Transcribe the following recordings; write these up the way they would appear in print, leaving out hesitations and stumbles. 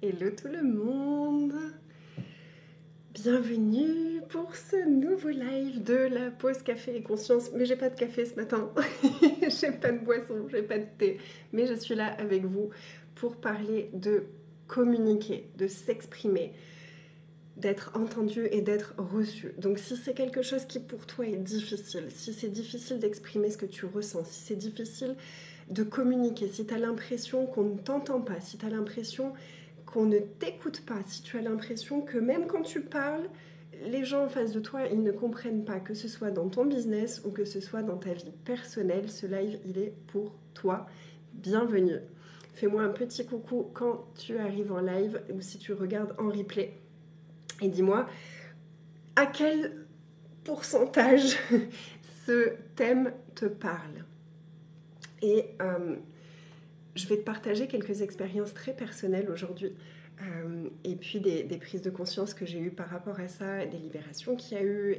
Hello tout le monde. Bienvenue pour ce nouveau live de la pause café et conscience. Mais j'ai pas de café ce matin, j'ai pas de boisson, j'ai pas de thé. Mais je suis là avec vous pour parler de communiquer, de s'exprimer, d'être entendu et d'être reçu. Donc si c'est quelque chose qui pour toi est difficile, si c'est difficile d'exprimer ce que tu ressens, si c'est difficile de communiquer, si tu as l'impression qu'on ne t'entend pas, si tu as l'impression qu'on ne t'écoute pas, si tu as l'impression que même quand tu parles, les gens en face de toi, ils ne comprennent pas, que ce soit dans ton business ou que ce soit dans ta vie personnelle, ce live, il est pour toi. Bienvenue. Fais-moi un petit coucou quand tu arrives en live ou si tu regardes en replay. Et dis-moi à quel pourcentage ce thème te parle. Et je vais te partager quelques expériences très personnelles aujourd'hui et puis des prises de conscience que j'ai eues par rapport à ça, des libérations qu'il y a eu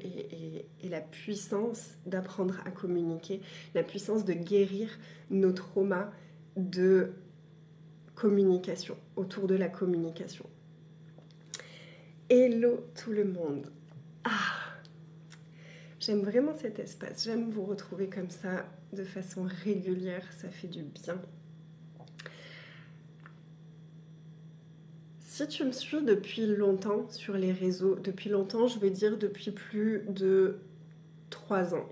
et la puissance d'apprendre à communiquer, la puissance de guérir nos traumas de communication, autour de la communication. Hello tout le monde. J'aime vraiment cet espace, j'aime vous retrouver comme ça de façon régulière, ça fait du bien. Si tu me suis depuis longtemps sur les réseaux, depuis longtemps, je veux dire depuis plus de 3 ans.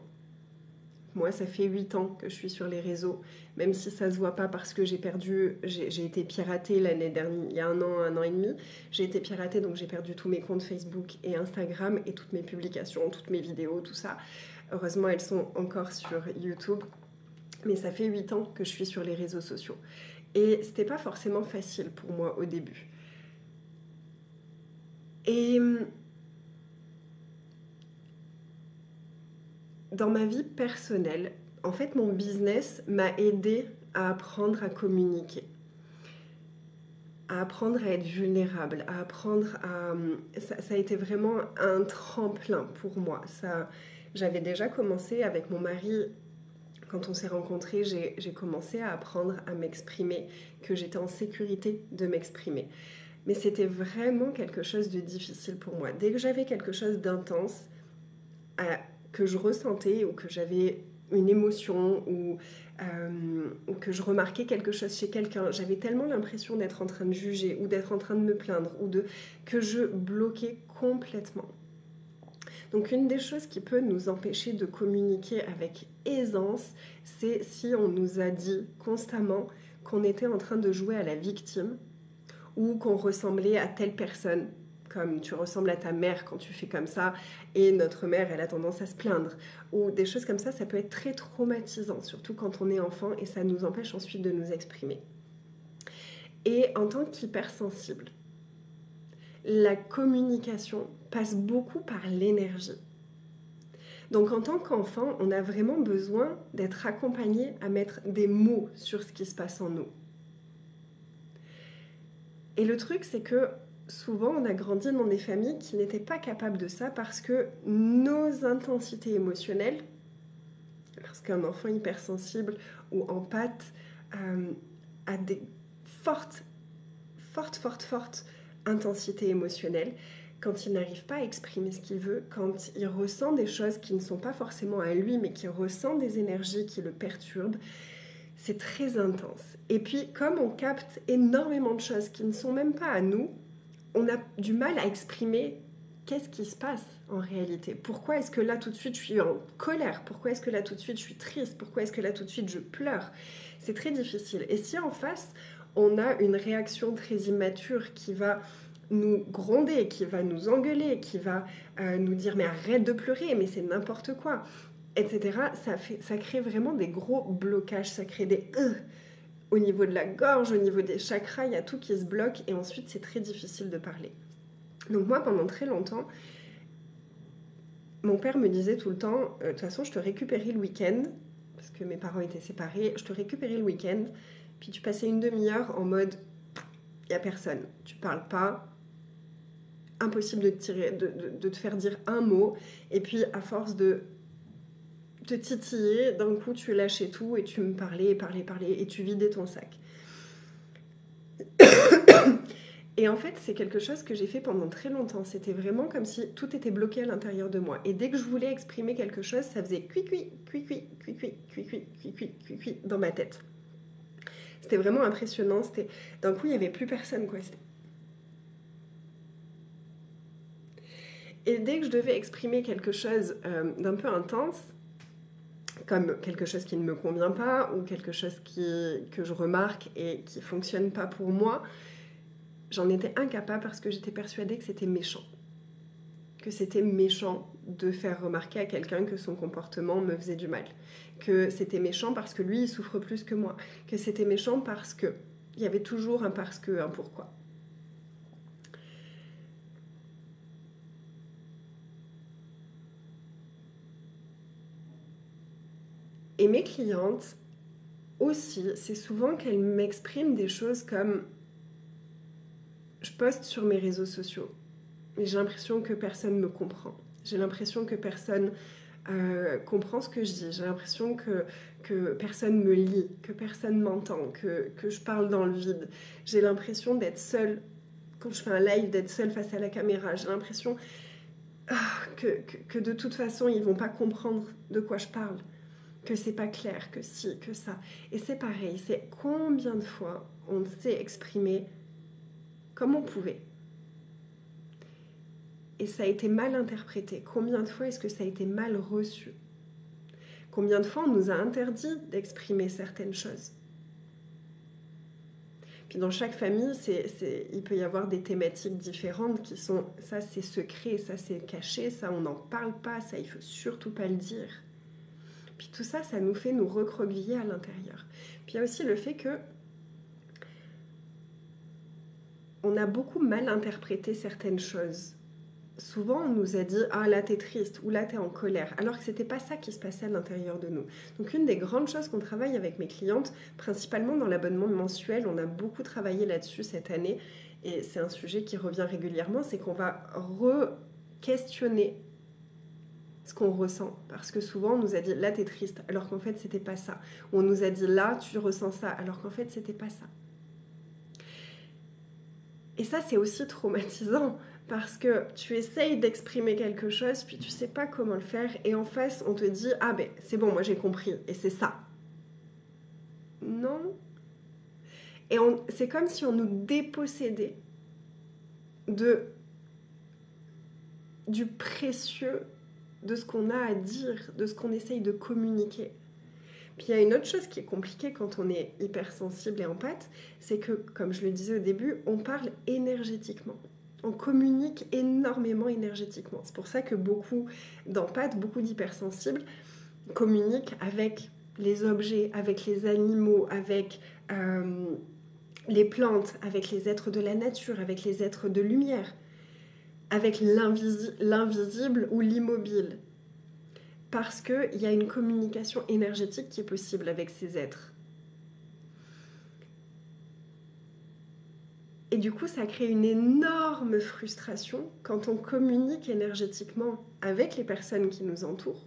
Moi, ça fait 8 ans que je suis sur les réseaux, même si ça se voit pas parce que j'ai été piratée l'année dernière, il y a un an et demi. J'ai été piratée, donc j'ai perdu tous mes comptes Facebook et Instagram et toutes mes publications, toutes mes vidéos, tout ça. Heureusement, elles sont encore sur YouTube. Mais ça fait 8 ans que je suis sur les réseaux sociaux. Et c'était pas forcément facile pour moi au début. Et dans ma vie personnelle, en fait, mon business m'a aidé à apprendre à communiquer, à apprendre à être vulnérable, à apprendre à... Ça a été vraiment un tremplin pour moi. J'avais déjà commencé avec mon mari, quand on s'est rencontrés, j'ai commencé à apprendre à m'exprimer, que j'étais en sécurité de m'exprimer. Mais c'était vraiment quelque chose de difficile pour moi. Dès que j'avais quelque chose d'intense que je ressentais ou que j'avais une émotion ou que je remarquais quelque chose chez quelqu'un, j'avais tellement l'impression d'être en train de juger ou d'être en train de me plaindre que je bloquais complètement. Donc une des choses qui peut nous empêcher de communiquer avec aisance, c'est si on nous a dit constamment qu'on était en train de jouer à la victime ou qu'on ressemblait à telle personne, comme tu ressembles à ta mère quand tu fais comme ça, et notre mère, elle a tendance à se plaindre. Ou des choses comme ça peut être très traumatisant, surtout quand on est enfant, et ça nous empêche ensuite de nous exprimer. Et en tant qu'hypersensible, la communication passe beaucoup par l'énergie. Donc en tant qu'enfant, on a vraiment besoin d'être accompagné à mettre des mots sur ce qui se passe en nous. Et le truc, c'est que souvent, on a grandi dans des familles qui n'étaient pas capables de ça parce que nos intensités émotionnelles, parce qu'un enfant hypersensible ou empathe a des fortes intensités émotionnelles, quand il n'arrive pas à exprimer ce qu'il veut, quand il ressent des choses qui ne sont pas forcément à lui, mais qui ressent des énergies qui le perturbent, c'est très intense. Et puis, comme on capte énormément de choses qui ne sont même pas à nous, on a du mal à exprimer qu'est-ce qui se passe en réalité. Pourquoi est-ce que là tout de suite je suis en colère? Pourquoi est-ce que là tout de suite je suis triste? Pourquoi est-ce que là tout de suite je pleure? C'est très difficile. Et si en face, on a une réaction très immature qui va nous gronder, qui va nous engueuler, qui va nous dire mais arrête de pleurer, mais c'est n'importe quoi, etc. Ça crée vraiment des gros blocages, ça crée des au niveau de la gorge, au niveau des chakras, il y a tout qui se bloque et ensuite c'est très difficile de parler. Donc moi pendant très longtemps, mon père me disait tout le temps, de toute façon je te récupérais le week-end, parce que mes parents étaient séparés, je te récupérais le week-end, puis tu passais une demi-heure en mode, il n'y a personne, tu parles pas, impossible de te faire dire un mot, et puis à force de te titiller, d'un coup tu lâchais tout et tu me parlais, et tu vidais ton sac. Et en fait, c'est quelque chose que j'ai fait pendant très longtemps. C'était vraiment comme si tout était bloqué à l'intérieur de moi. Et dès que je voulais exprimer quelque chose, ça faisait cuit-cuit, cuit-cuit, cuit-cuit, cuit-cuit, cuit-cuit, cuit-cuit dans ma tête. C'était vraiment impressionnant. D'un coup, il n'y avait plus personne, quoi. Et dès que je devais exprimer quelque chose d'un peu intense, comme quelque chose qui ne me convient pas ou quelque chose que je remarque et qui ne fonctionne pas pour moi, j'en étais incapable parce que j'étais persuadée que c'était méchant. Que c'était méchant de faire remarquer à quelqu'un que son comportement me faisait du mal. Que c'était méchant parce que lui, il souffre plus que moi. Que c'était méchant parce que... Il y avait toujours un parce que, un pourquoi. Et mes clientes aussi, c'est souvent qu'elles m'expriment des choses comme je poste sur mes réseaux sociaux et j'ai l'impression que personne me comprend. J'ai l'impression que personne comprend ce que je dis. J'ai l'impression que personne me lit, que personne m'entend, que je parle dans le vide. J'ai l'impression d'être seule quand je fais un live, d'être seule face à la caméra. J'ai l'impression que de toute façon, ils vont pas comprendre de quoi je parle. Que c'est pas clair, que si, que ça. Et c'est pareil, c'est combien de fois on s'est exprimé comme on pouvait. Et ça a été mal interprété. Combien de fois est-ce que ça a été mal reçu? Combien de fois on nous a interdit d'exprimer certaines choses? Puis dans chaque famille, il peut y avoir des thématiques différentes qui sont ça c'est secret, ça c'est caché, ça on n'en parle pas, ça il faut surtout pas le dire. Puis tout ça, ça nous fait nous recroqueviller à l'intérieur. Puis il y a aussi le fait que on a beaucoup mal interprété certaines choses. Souvent, on nous a dit « Ah, là, t'es triste » ou « Là, t'es en colère », alors que c'était pas ça qui se passait à l'intérieur de nous. Donc, une des grandes choses qu'on travaille avec mes clientes, principalement dans l'abonnement mensuel, on a beaucoup travaillé là-dessus cette année, et c'est un sujet qui revient régulièrement, c'est qu'on va re-questionner ce qu'on ressent. Parce que souvent, on nous a dit « Là, t'es triste », alors qu'en fait, c'était pas ça. Ou on nous a dit « Là, tu ressens ça », alors qu'en fait, c'était pas ça. Et ça, c'est aussi traumatisant parce que tu essayes d'exprimer quelque chose, puis tu sais pas comment le faire, et en face, on te dit « Ah ben, c'est bon, moi j'ai compris, et c'est ça. » Non. Et c'est comme si on nous dépossédait du précieux de ce qu'on a à dire, de ce qu'on essaye de communiquer. Puis il y a une autre chose qui est compliquée quand on est hypersensible et empathe, c'est que, comme je le disais au début, on parle énergétiquement. On communique énormément énergétiquement. C'est pour ça que beaucoup d'empathes, beaucoup d'hypersensibles communiquent avec les objets, avec les animaux, avec les plantes, avec les êtres de la nature, avec les êtres de lumière, avec l'invisible ou l'immobile. Parce qu'il y a une communication énergétique qui est possible avec ces êtres. Et du coup, ça crée une énorme frustration quand on communique énergétiquement avec les personnes qui nous entourent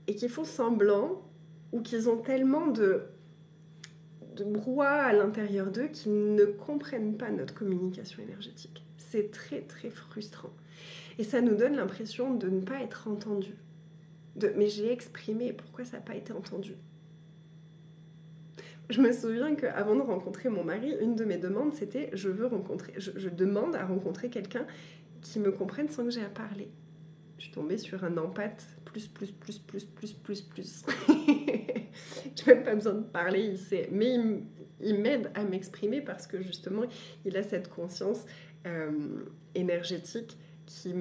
et qui font semblant ou qu'ils ont tellement de brouhaha à l'intérieur d'eux qu'ils ne comprennent pas notre communication énergétique. C'est très très frustrant. Et ça nous donne l'impression de ne pas être entendu. Mais j'ai exprimé, pourquoi ça n'a pas été entendu? Je me souviens qu'avant de rencontrer mon mari, une de mes demandes, c'était je demande à rencontrer quelqu'un qui me comprenne sans que j'ai à parler. Je suis tombée sur un empathe plus. Je n'ai même pas besoin de parler, il sait. Mais il m'aide à m'exprimer parce que justement, il a cette conscience énergétique qui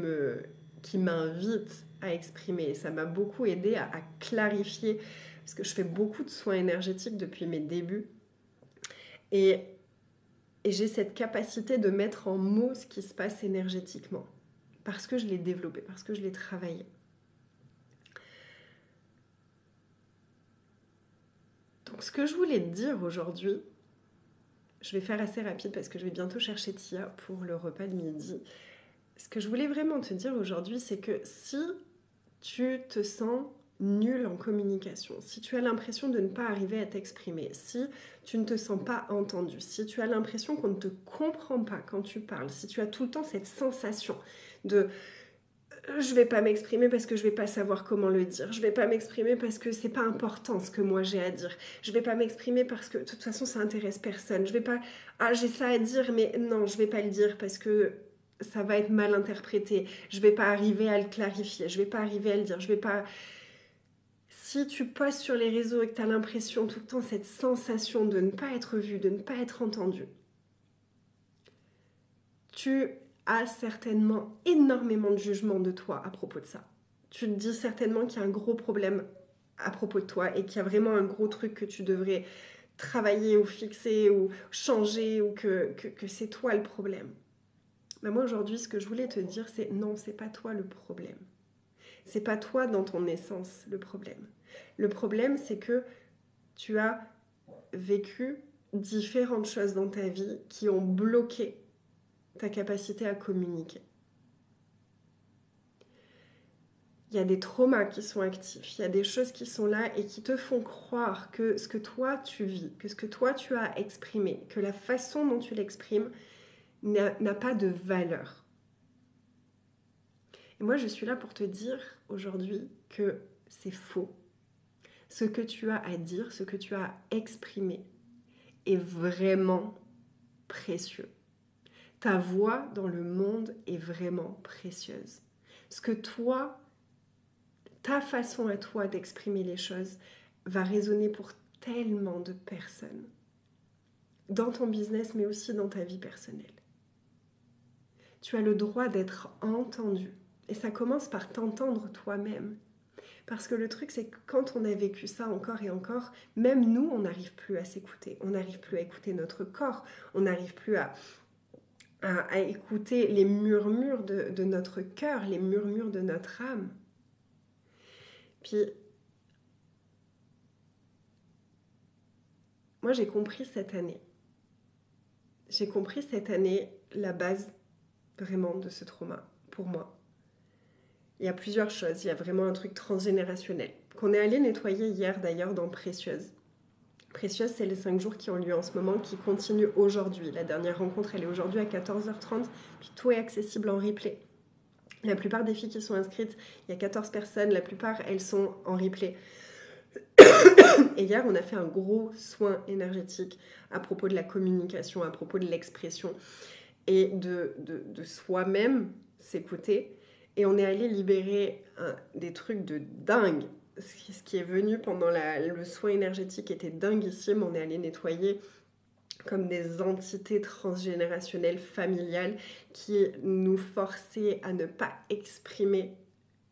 m'invite à exprimer. Et ça m'a beaucoup aidé à clarifier, parce que je fais beaucoup de soins énergétiques depuis mes débuts. Et j'ai cette capacité de mettre en mots ce qui se passe énergétiquement. Parce que je l'ai développé, parce que je l'ai travaillé. Donc ce que je voulais te dire aujourd'hui, je vais faire assez rapide parce que je vais bientôt chercher Tia pour le repas de midi. Ce que je voulais vraiment te dire aujourd'hui, c'est que si tu te sens nul en communication, si tu as l'impression de ne pas arriver à t'exprimer, si tu ne te sens pas entendu, si tu as l'impression qu'on ne te comprend pas quand tu parles, si tu as tout le temps cette sensation de je vais pas m'exprimer parce que je vais pas savoir comment le dire, je vais pas m'exprimer parce que c'est pas important ce que moi j'ai à dire, je vais pas m'exprimer parce que de toute façon ça intéresse personne, je vais pas, j'ai ça à dire mais non je vais pas le dire parce que ça va être mal interprété, je vais pas arriver à le clarifier, je vais pas arriver à le dire, je vais pas... Si tu postes sur les réseaux et que tu as l'impression tout le temps cette sensation de ne pas être vu, de ne pas être entendu, tu as certainement énormément de jugement de toi à propos de ça. Tu te dis certainement qu'il y a un gros problème à propos de toi et qu'il y a vraiment un gros truc que tu devrais travailler ou fixer ou changer ou que c'est toi le problème. Mais moi aujourd'hui, ce que je voulais te dire, c'est non, c'est pas toi le problème. C'est pas toi dans ton essence le problème. Le problème, c'est que tu as vécu différentes choses dans ta vie qui ont bloqué ta capacité à communiquer. Il y a des traumas qui sont actifs, il y a des choses qui sont là et qui te font croire que ce que toi tu vis, que ce que toi tu as exprimé, que la façon dont tu l'exprimes n'a pas de valeur. Et moi je suis là pour te dire aujourd'hui que c'est faux. Ce que tu as à dire, ce que tu as à exprimer est vraiment précieux. Ta voix dans le monde est vraiment précieuse. Ce que toi, ta façon à toi d'exprimer les choses va résonner pour tellement de personnes. Dans ton business, mais aussi dans ta vie personnelle. Tu as le droit d'être entendu. Et ça commence par t'entendre toi-même. Parce que le truc, c'est que quand on a vécu ça encore et encore, même nous, on n'arrive plus à s'écouter. On n'arrive plus à écouter notre corps. On n'arrive plus à écouter les murmures de notre cœur, les murmures de notre âme. Puis, moi, j'ai compris cette année. J'ai compris cette année la base vraiment de ce trauma, pour moi. Il y a plusieurs choses. Il y a vraiment un truc transgénérationnel qu'on est allé nettoyer hier d'ailleurs dans Précieuse. Précieuse, c'est les 5 jours qui ont lieu en ce moment, qui continuent aujourd'hui. La dernière rencontre, elle est aujourd'hui à 14h30, puis tout est accessible en replay. La plupart des filles qui sont inscrites, il y a 14 personnes, la plupart, elles sont en replay. Et hier, on a fait un gros soin énergétique à propos de la communication, à propos de l'expression et de soi-même s'écouter. Et on est allé libérer des trucs de dingue. Ce qui est venu pendant le soin énergétique était dinguissime. On est allé nettoyer comme des entités transgénérationnelles familiales qui nous forçaient à ne pas exprimer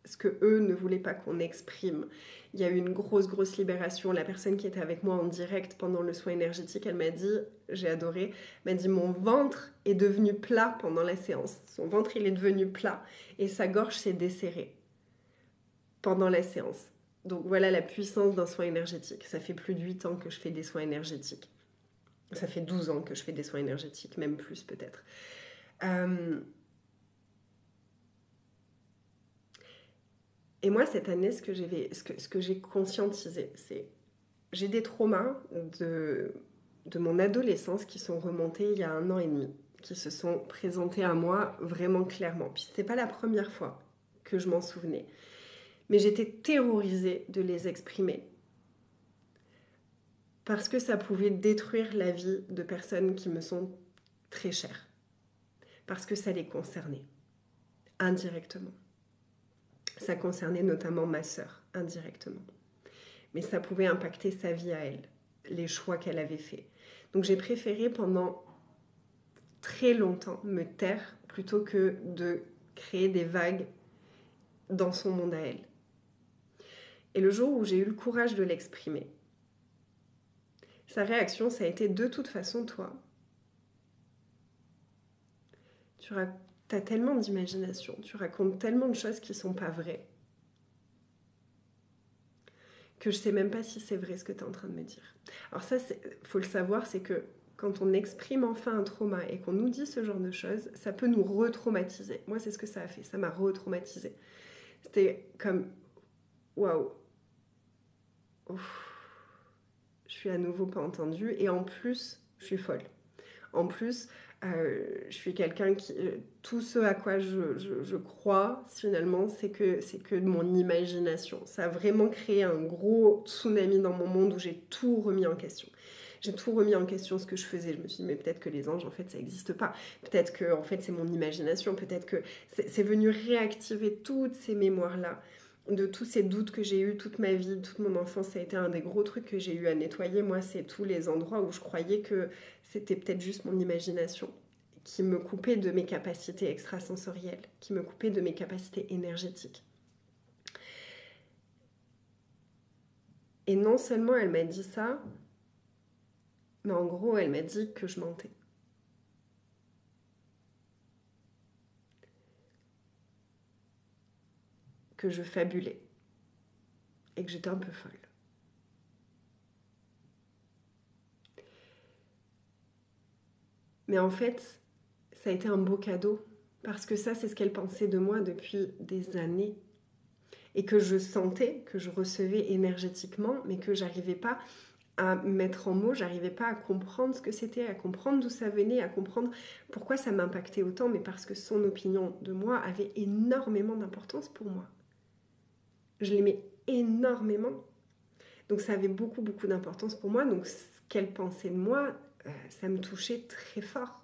ce que eux ne voulaient pas qu'on exprime. Il y a eu une grosse libération. La personne qui était avec moi en direct pendant le soin énergétique, elle m'a dit, j'ai adoré, m'a dit mon ventre est devenu plat pendant la séance. Son ventre, il est devenu plat et sa gorge s'est desserrée pendant la séance. Donc voilà la puissance d'un soin énergétique. Ça fait plus de 8 ans que je fais des soins énergétiques. Ça fait 12 ans que je fais des soins énergétiques, même plus peut-être. Et moi, cette année, ce que j'ai conscientisé, c'est j'ai des traumas de mon adolescence qui sont remontés il y a 1 an et demi, qui se sont présentés à moi vraiment clairement. Puis c'était pas la première fois que je m'en souvenais. Mais j'étais terrorisée de les exprimer. Parce que ça pouvait détruire la vie de personnes qui me sont très chères. Parce que ça les concernait, indirectement. Ça concernait notamment ma sœur, indirectement. Mais ça pouvait impacter sa vie à elle, les choix qu'elle avait faits. Donc j'ai préféré pendant très longtemps me taire plutôt que de créer des vagues dans son monde à elle. Et le jour où j'ai eu le courage de l'exprimer, sa réaction, ça a été de toute façon, toi. Tu as tellement d'imagination, tu racontes tellement de choses qui sont pas vraies, que je sais même pas si c'est vrai ce que tu es en train de me dire. Alors ça, faut le savoir, c'est que quand on exprime enfin un trauma et qu'on nous dit ce genre de choses, ça peut nous retraumatiser. Moi, c'est ce que ça a fait, ça m'a retraumatisée. C'était comme, waouh, ouf, je suis à nouveau pas entendue et en plus, je suis folle. En plus, je suis quelqu'un qui... tout ce à quoi je crois, finalement, c'est que mon imagination. Ça a vraiment créé un gros tsunami dans mon monde où j'ai tout remis en question. J'ai tout remis en question ce que je faisais. Je me suis dit, mais peut-être que les anges, en fait, ça n'existe pas. Peut-être que, en fait, c'est mon imagination. Peut-être que c'est venu réactiver toutes ces mémoires-là, de tous ces doutes que j'ai eus toute ma vie, toute mon enfance. Ça a été un des gros trucs que j'ai eu à nettoyer. Moi, c'est tous les endroits où je croyais que c'était peut-être juste mon imagination qui me coupait de mes capacités extrasensorielles, qui me coupait de mes capacités énergétiques. Et non seulement elle m'a dit ça, mais en gros, elle m'a dit que je mentais. Que je fabulais. Et que j'étais un peu folle. Mais en fait, ça a été un beau cadeau. Parce que ça, c'est ce qu'elle pensait de moi depuis des années. Et que je sentais, que je recevais énergétiquement, mais que j'arrivais pas à mettre en mots, j'arrivais pas à comprendre ce que c'était, à comprendre d'où ça venait, à comprendre pourquoi ça m'impactait autant, mais parce que son opinion de moi avait énormément d'importance pour moi. Je l'aimais énormément. Donc ça avait beaucoup, beaucoup d'importance pour moi. Donc ce qu'elle pensait de moi, ça me touchait très fort.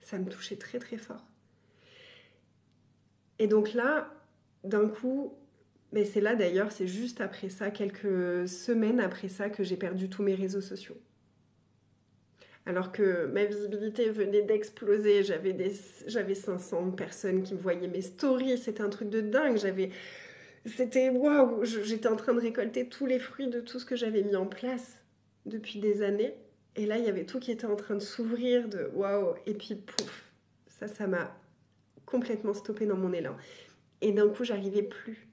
Ça me touchait très, très fort. Et donc là, d'un coup, mais c'est là d'ailleurs, c'est juste après ça, quelques semaines après ça, que j'ai perdu tous mes réseaux sociaux. Alors que ma visibilité venait d'exploser, j'avais 500 personnes qui me voyaient mes stories, c'était un truc de dingue, c'était waouh, j'étais en train de récolter tous les fruits de tout ce que j'avais mis en place depuis des années. Et là, il y avait tout qui était en train de s'ouvrir, de waouh, et puis pouf, ça m'a complètement stoppé dans mon élan. Et d'un coup, j'arrivais plus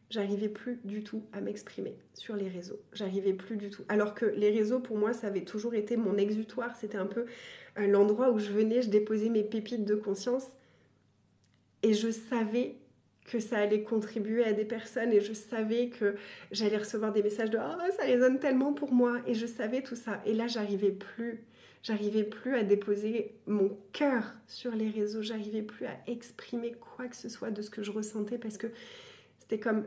du tout à m'exprimer sur les réseaux. J'arrivais plus du tout. Alors que les réseaux, pour moi, ça avait toujours été mon exutoire. C'était un peu l'endroit où je venais, je déposais mes pépites de conscience. Et je savais que ça allait contribuer à des personnes et je savais que j'allais recevoir des messages de «Ah, ça résonne tellement pour moi» et je savais tout ça. Et là, j'arrivais plus à déposer mon cœur sur les réseaux, j'arrivais plus à exprimer quoi que ce soit de ce que je ressentais parce que c'était comme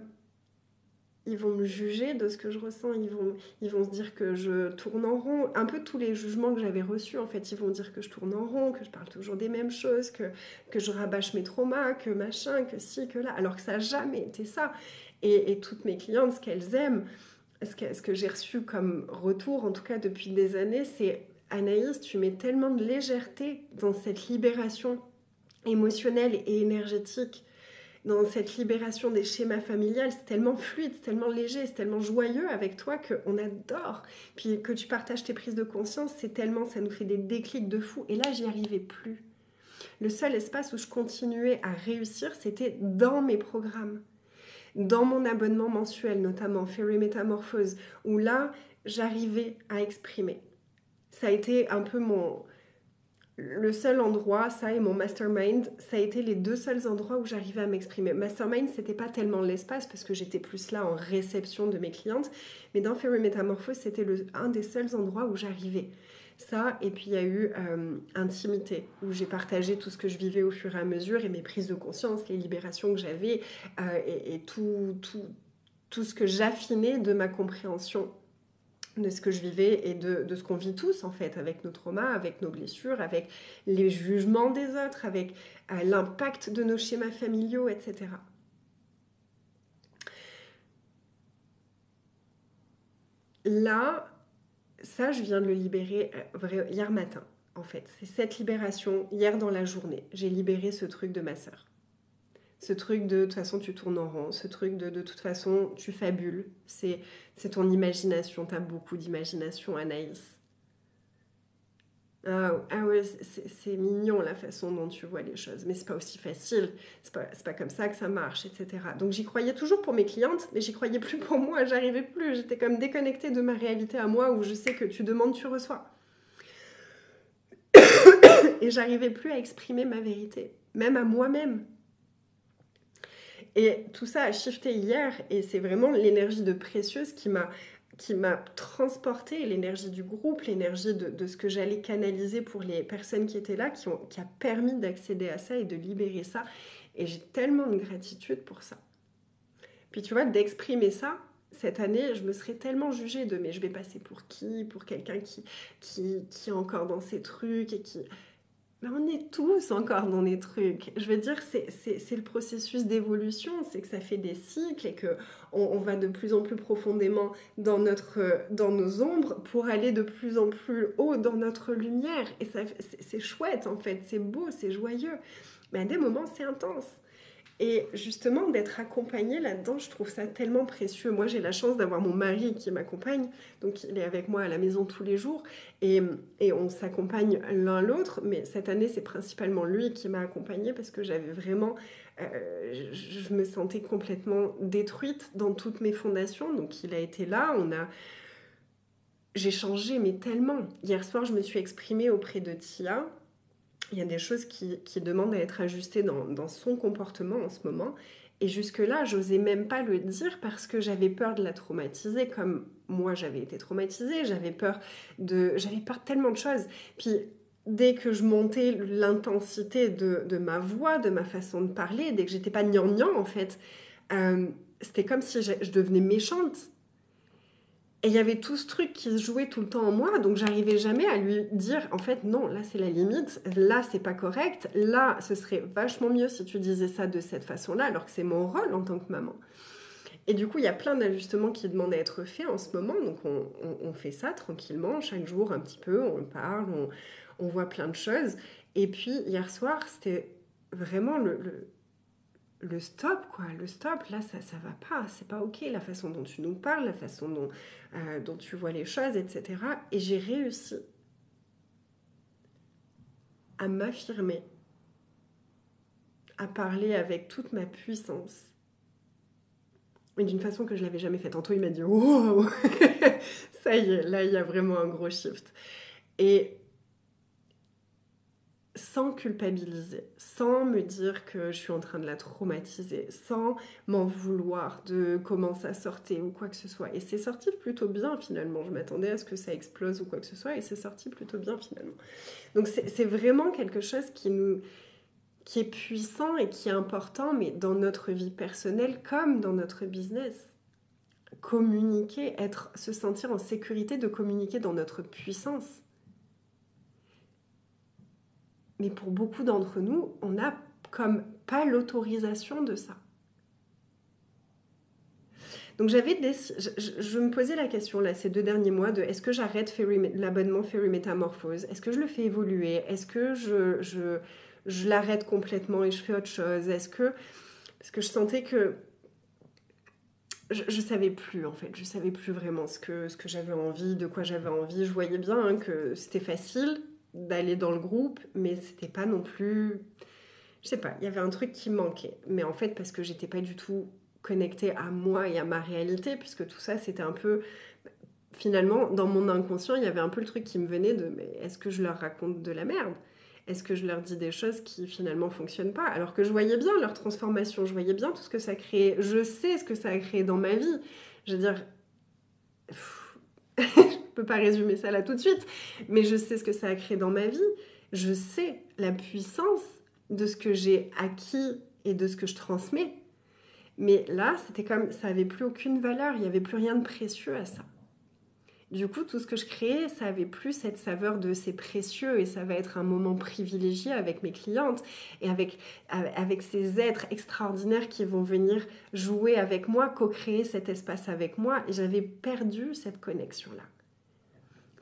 ils vont me juger de ce que je ressens, ils vont se dire que je tourne en rond, un peu tous les jugements que j'avais reçus en fait, ils vont dire que je tourne en rond, que je parle toujours des mêmes choses, que je rabâche mes traumas, que machin, que ci, que là, alors que ça n'a jamais été ça. Et toutes mes clientes, ce qu'elles aiment, ce que j'ai reçu comme retour, en tout cas depuis des années, c'est Anaïs, tu mets tellement de légèreté dans cette libération émotionnelle et énergétique, dans cette libération des schémas familiales, c'est tellement fluide, c'est tellement léger, c'est tellement joyeux avec toi qu'on adore. Puis que tu partages tes prises de conscience, c'est tellement, ça nous fait des déclics de fou. Et là, j'y arrivais plus. Le seul espace où je continuais à réussir, c'était dans mes programmes. Dans mon abonnement mensuel, notamment Fairy Métamorphose, où là, j'arrivais à exprimer. Ça a été un peu le seul endroit, ça et mon mastermind, ça a été les deux seuls endroits où j'arrivais à m'exprimer. Mastermind, c'était pas tellement l'espace parce que j'étais plus là en réception de mes clientes, mais dans Fairy Métamorphose, c'était un des seuls endroits où j'arrivais. Ça, et puis il y a eu Intimité, où j'ai partagé tout ce que je vivais au fur et à mesure et mes prises de conscience, les libérations que j'avais et tout ce que j'affinais de ma compréhension de ce que je vivais et de ce qu'on vit tous en fait, avec nos traumas, avec nos blessures, avec les jugements des autres, avec l'impact de nos schémas familiaux, etc. Là, ça, je viens de le libérer hier matin, en fait. C'est cette libération, hier dans la journée, j'ai libéré ce truc de ma sœur. Ce truc de toute façon, tu tournes en rond, ce truc de toute façon, tu fabules. C'est ton imagination, t'as beaucoup d'imagination, Anaïs. Ah ouais, c'est mignon la façon dont tu vois les choses, mais c'est pas aussi facile, c'est pas comme ça que ça marche, etc. Donc j'y croyais toujours pour mes clientes, mais j'y croyais plus pour moi, j'arrivais plus, j'étais comme déconnectée de ma réalité à moi où je sais que tu demandes, tu reçois. Et j'arrivais plus à exprimer ma vérité, même à moi-même. Et tout ça a shifté hier, et c'est vraiment l'énergie de Précieuse qui m'a transporté l'énergie du groupe, l'énergie de ce que j'allais canaliser pour les personnes qui étaient là, qui a permis d'accéder à ça et de libérer ça. Et j'ai tellement de gratitude pour ça. Puis tu vois, d'exprimer ça, cette année, je me serais tellement jugée de mais je vais passer pour qui? Pour quelqu'un qui est encore dans ses trucs et qui... Mais on est tous encore dans des trucs. Je veux dire, c'est le processus d'évolution, c'est que ça fait des cycles et qu'on va de plus en plus profondément dans nos ombres pour aller de plus en plus haut dans notre lumière. Et c'est chouette en fait, c'est beau, c'est joyeux. Mais à des moments, c'est intense. Et justement, d'être accompagnée là-dedans, je trouve ça tellement précieux. Moi, j'ai la chance d'avoir mon mari qui m'accompagne. Donc, il est avec moi à la maison tous les jours. Et on s'accompagne l'un l'autre. Mais cette année, c'est principalement lui qui m'a accompagnée parce que j'avais vraiment... je me sentais complètement détruite dans toutes mes fondations. Donc, il a été là. J'ai changé, mais tellement. Hier soir, je me suis exprimée auprès de Tia. Il y a des choses qui demandent à être ajustées dans son comportement en ce moment. Et jusque-là, j'osais même pas le dire parce que j'avais peur de la traumatiser comme moi j'avais été traumatisée. J'avais peur de tellement de choses. Puis dès que je montais l'intensité de ma voix, de ma façon de parler, dès que j'étais pas gnangnan en fait, c'était comme si je devenais méchante. Et il y avait tout ce truc qui se jouait tout le temps en moi, donc j'arrivais jamais à lui dire, en fait, non, là c'est la limite, là c'est pas correct, là ce serait vachement mieux si tu disais ça de cette façon-là, alors que c'est mon rôle en tant que maman. Et du coup, il y a plein d'ajustements qui demandent à être faits en ce moment, donc on fait ça tranquillement, chaque jour un petit peu, on parle, on voit plein de choses. Et puis hier soir, c'était vraiment le stop, quoi. Le stop, là, ça va pas. C'est pas OK, la façon dont tu nous parles, la façon dont tu vois les choses, etc. Et j'ai réussi à m'affirmer, à parler avec toute ma puissance. Mais d'une façon que je l'avais jamais faite. Anto, il m'a dit « Wow !» Ça y est, là, il y a vraiment un gros shift. Et sans culpabiliser, sans me dire que je suis en train de la traumatiser, sans m'en vouloir de comment ça sortait ou quoi que ce soit. Et c'est sorti plutôt bien finalement. Je m'attendais à ce que ça explose ou quoi que ce soit et c'est sorti plutôt bien finalement. Donc c'est vraiment quelque chose qui est puissant et qui est important, mais dans notre vie personnelle comme dans notre business. Communiquer, se sentir en sécurité de communiquer dans notre puissance. Mais pour beaucoup d'entre nous, on n'a comme pas l'autorisation de ça. Donc je me posais la question là ces 2 derniers mois de est-ce que j'arrête l'abonnement Fairy Métamorphose? Est-ce que je le fais évoluer? Est-ce que je l'arrête complètement et je fais autre chose? Parce que je sentais que je savais plus en fait, je savais plus vraiment ce que j'avais envie, de quoi j'avais envie. Je voyais bien que c'était facile d'aller dans le groupe, mais c'était pas non plus... Je sais pas, il y avait un truc qui manquait. Mais en fait, parce que j'étais pas du tout connectée à moi et à ma réalité, puisque tout ça, c'était un peu... Finalement, dans mon inconscient, il y avait un peu le truc qui me venait de mais est-ce que je leur raconte de la merde? Est-ce que je leur dis des choses qui finalement fonctionnent pas? Alors que je voyais bien leur transformation, je voyais bien tout ce que ça créait. Je sais ce que ça a créé dans ma vie. Je veux dire, je peux pas résumer ça là tout de suite, mais je sais ce que ça a créé dans ma vie. Je sais la puissance de ce que j'ai acquis et de ce que je transmets. Mais là, c'était comme, ça avait plus aucune valeur, il n'y avait plus rien de précieux à ça. Du coup, tout ce que je créais, ça avait plus cette saveur de c'est précieux et ça va être un moment privilégié avec mes clientes et avec ces êtres extraordinaires qui vont venir jouer avec moi, co-créer cet espace avec moi. Et j'avais perdu cette connexion-là.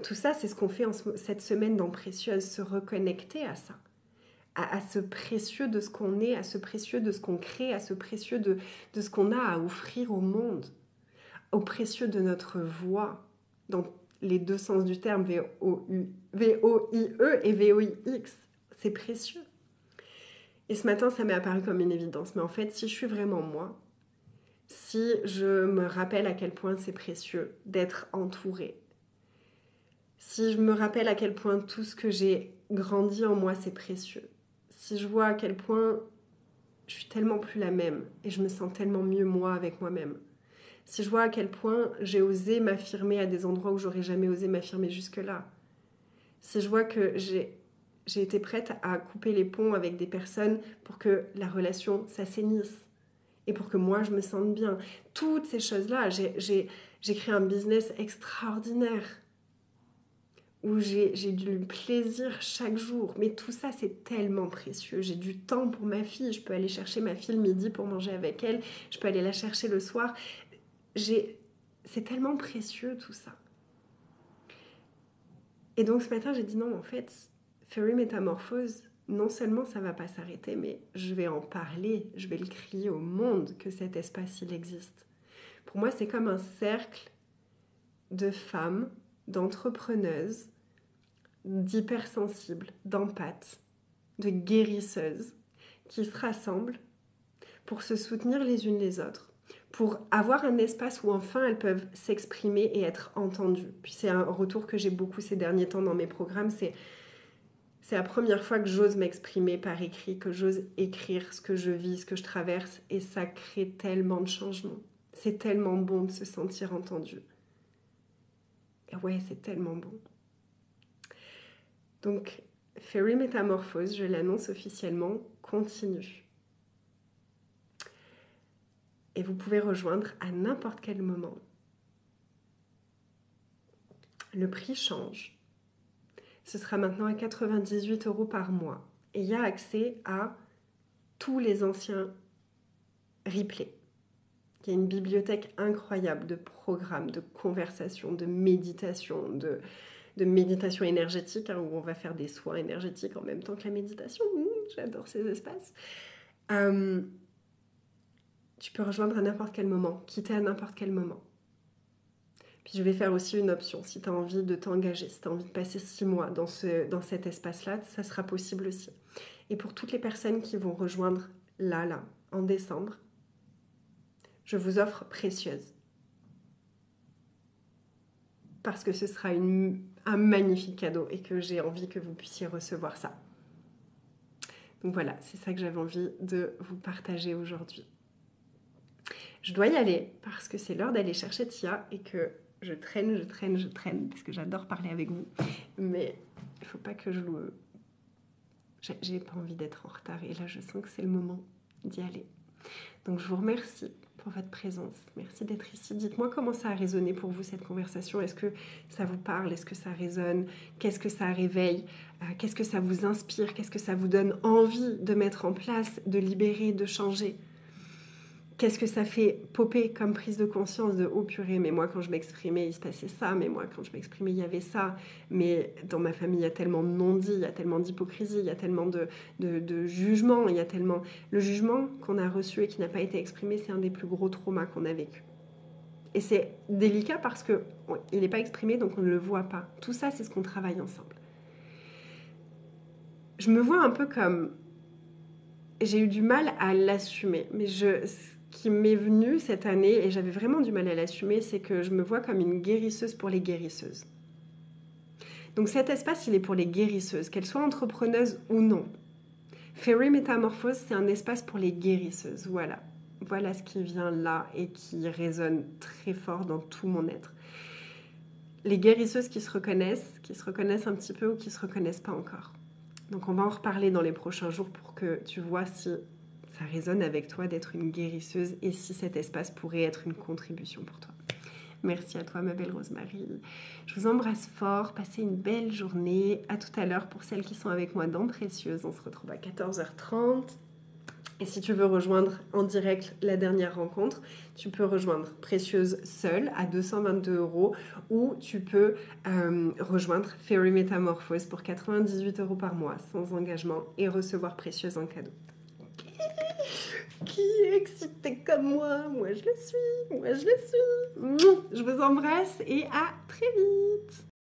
Tout ça, c'est ce qu'on fait cette semaine dans Précieuse, se reconnecter à ça. À ce précieux de ce qu'on est, à ce précieux de ce qu'on crée, à ce précieux de ce qu'on a à offrir au monde, au précieux de notre voix, dans les 2 sens du terme, V-O-I-E et V-O-I-X. C'est précieux. Et ce matin, ça m'est apparu comme une évidence. Mais en fait, si je suis vraiment moi, si je me rappelle à quel point c'est précieux d'être entourée, si je me rappelle à quel point tout ce que j'ai grandi en moi, c'est précieux, si je vois à quel point je suis tellement plus la même et je me sens tellement mieux moi avec moi-même, si je vois à quel point j'ai osé m'affirmer à des endroits où j'aurais jamais osé m'affirmer jusque-là, si je vois que j'ai été prête à couper les ponts avec des personnes pour que la relation s'assainisse et pour que moi je me sente bien, toutes ces choses-là, j'ai créé un business extraordinaire où j'ai du plaisir chaque jour. Mais tout ça, c'est tellement précieux. J'ai du temps pour ma fille. Je peux aller chercher ma fille le midi pour manger avec elle. Je peux aller la chercher le soir. C'est tellement précieux tout ça. Et donc ce matin, j'ai dit non, en fait, Fairy Métamorphose, non seulement ça va pas s'arrêter, mais je vais en parler. Je vais le crier au monde que cet espace, il existe. Pour moi, c'est comme un cercle de femmes, d'entrepreneuses, d'hypersensibles, d'empathes, de guérisseuses qui se rassemblent pour se soutenir les unes les autres, pour avoir un espace où enfin elles peuvent s'exprimer et être entendues. Puis c'est un retour que j'ai beaucoup ces derniers temps dans mes programmes, c'est la première fois que j'ose m'exprimer par écrit, que j'ose écrire ce que je vis, ce que je traverse, et ça crée tellement de changements. C'est tellement bon de se sentir entendu. Et ouais, c'est tellement bon. Donc, Fairy Métamorphose, je l'annonce officiellement, continue. Et vous pouvez rejoindre à n'importe quel moment. Le prix change. Ce sera maintenant à 98 € par mois. Et il y a accès à tous les anciens replays. Il y a une bibliothèque incroyable de programmes, de conversations, de méditation, de méditation énergétique, où on va faire des soins énergétiques en même temps que la méditation. J'adore ces espaces. Tu peux rejoindre à n'importe quel moment, quitter à n'importe quel moment. Puis je vais faire aussi une option, si tu as envie de t'engager, si tu as envie de passer 6 mois dans cet espace-là, ça sera possible aussi. Et pour toutes les personnes qui vont rejoindre là, en décembre, je vous offre Précieuse. Parce que ce sera un magnifique cadeau et que j'ai envie que vous puissiez recevoir ça. Donc voilà, c'est ça que j'avais envie de vous partager aujourd'hui. Je dois y aller parce que c'est l'heure d'aller chercher Tia et que je traîne parce que j'adore parler avec vous. Mais il ne faut pas que je le... J'ai pas envie d'être en retard et là je sens que c'est le moment d'y aller. Donc je vous remercie pour votre présence. Merci d'être ici. Dites-moi comment ça a résonné pour vous cette conversation. Est-ce que ça vous parle? Est-ce que ça résonne? Qu'est-ce que ça réveille? Qu'est-ce que ça vous inspire? Qu'est-ce que ça vous donne envie de mettre en place, de libérer, de changer? Qu'est-ce que ça fait popper comme prise de conscience de « Oh purée, mais moi quand je m'exprimais, il se passait ça, mais moi quand je m'exprimais, il y avait ça. Mais dans ma famille, il y a tellement de non-dits, il y a tellement d'hypocrisie, il y a tellement de jugement, il y a tellement... » Le jugement qu'on a reçu et qui n'a pas été exprimé, c'est un des plus gros traumas qu'on a vécu. Et c'est délicat parce qu'il n'est pas exprimé, donc on ne le voit pas. Tout ça, c'est ce qu'on travaille ensemble. Je me vois un peu comme... J'ai eu du mal à l'assumer, mais qui m'est venu cette année, et j'avais vraiment du mal à l'assumer, c'est que je me vois comme une guérisseuse pour les guérisseuses. Donc cet espace, il est pour les guérisseuses, qu'elles soient entrepreneuses ou non. Fairy Métamorphose, c'est un espace pour les guérisseuses, voilà. Voilà ce qui vient là et qui résonne très fort dans tout mon être. Les guérisseuses qui se reconnaissent un petit peu ou qui ne se reconnaissent pas encore. Donc on va en reparler dans les prochains jours pour que tu vois si ça résonne avec toi d'être une guérisseuse et si cet espace pourrait être une contribution pour toi. Merci à toi, ma belle Rosemary. Je vous embrasse fort. Passez une belle journée. À tout à l'heure pour celles qui sont avec moi dans Précieuse. On se retrouve à 14h30. Et si tu veux rejoindre en direct la dernière rencontre, tu peux rejoindre Précieuse seule à 222 € ou tu peux rejoindre Fairy Métamorphose pour 98 € par mois sans engagement et recevoir Précieuse en cadeau. Qui est excité comme moi? Moi je le suis. Je vous embrasse et à très vite.